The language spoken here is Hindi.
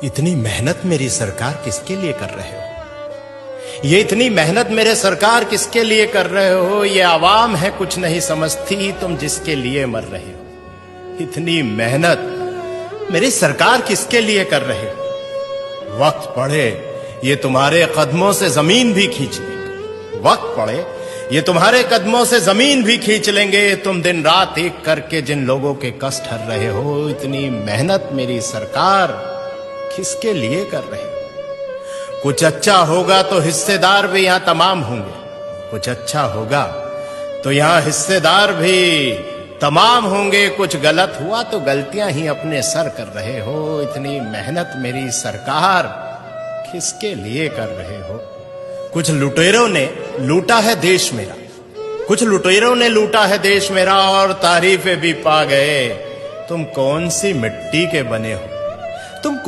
इतनी मेहनत मेरी सरकार किसके लिए कर रहे हो? ये इतनी मेहनत मेरे सरकार किसके लिए कर रहे हो? ये आवाम है कुछ नहीं समझती, तुम जिसके लिए मर रहे हो। इतनी मेहनत मेरी सरकार किसके लिए कर रहे हो? वक्त पड़े ये तुम्हारे कदमों से जमीन भी खींच लेंगे। वक्त पड़े ये तुम्हारे कदमों से जमीन भी खींच लेंगे। तुम दिन रात एक करके जिन लोगों के कष्ट हर रहे हो, इतनी मेहनत मेरी सरकार किसके लिए कर रहे हो? कुछ अच्छा होगा तो हिस्सेदार भी यहां तमाम होंगे। कुछ अच्छा होगा तो यहां हिस्सेदार भी तमाम होंगे। कुछ गलत हुआ तो गलतियां ही अपने सर कर रहे हो। इतनी मेहनत मेरी सरकार किसके लिए कर रहे हो? कुछ लुटेरों ने लूटा है देश मेरा, कुछ लुटेरों ने लूटा है देश मेरा और तारीफें भी पा गए। तुम कौन सी मिट्टी के बने हो?